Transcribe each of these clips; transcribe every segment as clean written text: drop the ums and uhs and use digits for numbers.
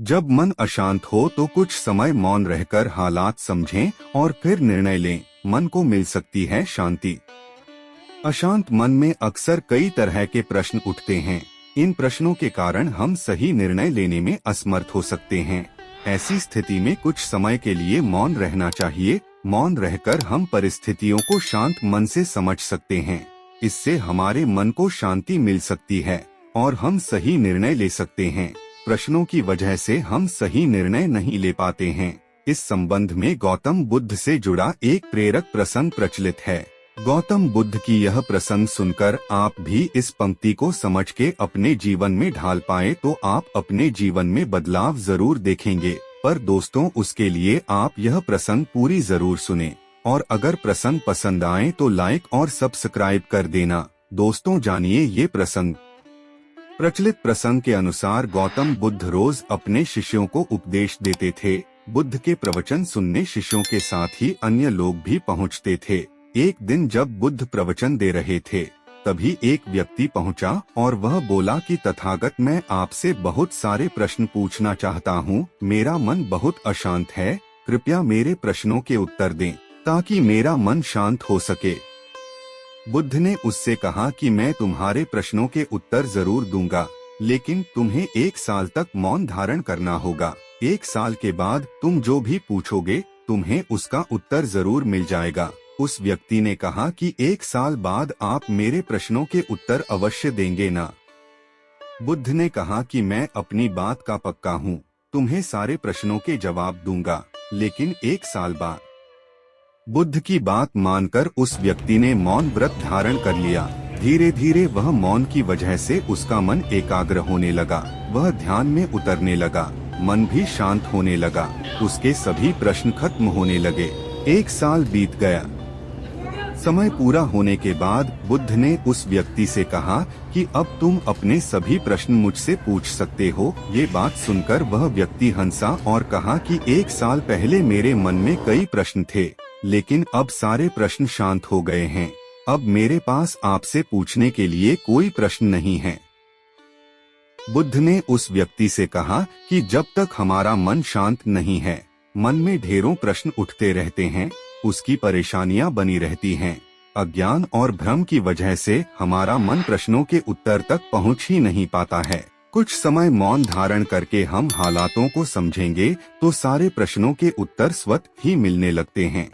जब मन अशांत हो तो कुछ समय मौन रहकर हालात समझें और फिर निर्णय लें। मन को मिल सकती है शांति। अशांत मन में अक्सर कई तरह के प्रश्न उठते हैं। इन प्रश्नों के कारण हम सही निर्णय लेने में असमर्थ हो सकते हैं। ऐसी स्थिति में कुछ समय के लिए मौन रहना चाहिए। मौन रहकर हम परिस्थितियों को शांत मन से समझ सकते हैं। इससे हमारे मन को शांति मिल सकती है और हम सही निर्णय ले सकते हैं। प्रश्नों की वजह से हम सही निर्णय नहीं ले पाते हैं। इस संबंध में गौतम बुद्ध से जुड़ा एक प्रेरक प्रसंग प्रचलित है। गौतम बुद्ध की यह प्रसंग सुनकर आप भी इस पंक्ति को समझ के अपने जीवन में ढाल पाए तो आप अपने जीवन में बदलाव जरूर देखेंगे। पर दोस्तों, उसके लिए आप यह प्रसंग पूरी जरूर सुने और अगर प्रसंग पसंद आए तो लाइक और सब्सक्राइब कर देना। दोस्तों, जानिए ये प्रसंग। प्रचलित प्रसंग के अनुसार गौतम बुद्ध रोज अपने शिष्यों को उपदेश देते थे। बुद्ध के प्रवचन सुनने शिष्यों के साथ ही अन्य लोग भी पहुंचते थे। एक दिन जब बुद्ध प्रवचन दे रहे थे, तभी एक व्यक्ति पहुंचा और वह बोला कि तथागत, मैं आपसे बहुत सारे प्रश्न पूछना चाहता हूं। मेरा मन बहुत अशांत है। कृपया मेरे प्रश्नों के उत्तर दें ताकि मेरा मन शांत हो सके। बुद्ध ने उससे कहा कि मैं तुम्हारे प्रश्नों के उत्तर जरूर दूंगा, लेकिन तुम्हें 1 साल तक मौन धारण करना होगा। 1 साल के बाद तुम जो भी पूछोगे तुम्हें उसका उत्तर जरूर मिल जाएगा। उस व्यक्ति ने कहा कि 1 साल बाद आप मेरे प्रश्नों के उत्तर अवश्य देंगे ना? बुद्ध ने कहा कि मैं अपनी बात का पक्का हूँ, तुम्हें सारे प्रश्नों के जवाब दूंगा, लेकिन 1 साल बाद। बुद्ध की बात मानकर उस व्यक्ति ने मौन व्रत धारण कर लिया। धीरे धीरे वह मौन की वजह से उसका मन एकाग्र होने लगा। वह ध्यान में उतरने लगा, मन भी शांत होने लगा। उसके सभी प्रश्न खत्म होने लगे। 1 साल बीत गया। समय पूरा होने के बाद बुद्ध ने उस व्यक्ति से कहा कि अब तुम अपने सभी प्रश्न मुझसे पूछ सकते हो। ये बात सुनकर वह व्यक्ति हंसा और कहा कि 1 साल पहले मेरे मन में कई प्रश्न थे, लेकिन अब सारे प्रश्न शांत हो गए हैं। अब मेरे पास आपसे पूछने के लिए कोई प्रश्न नहीं है। बुद्ध ने उस व्यक्ति से कहा कि जब तक हमारा मन शांत नहीं है, मन में ढेरों प्रश्न उठते रहते हैं, उसकी परेशानियां बनी रहती हैं। अज्ञान और भ्रम की वजह से हमारा मन प्रश्नों के उत्तर तक पहुंच ही नहीं पाता है। कुछ समय मौन धारण करके हम हालातों को समझेंगे तो सारे प्रश्नों के उत्तर स्वतः ही मिलने लगते हैं।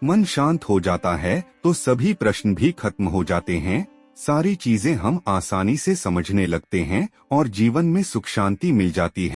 मन शांत हो जाता है तो सभी प्रश्न भी खत्म हो जाते हैं। सारी चीजें हम आसानी से समझने लगते हैं और जीवन में सुख शांति मिल जाती है।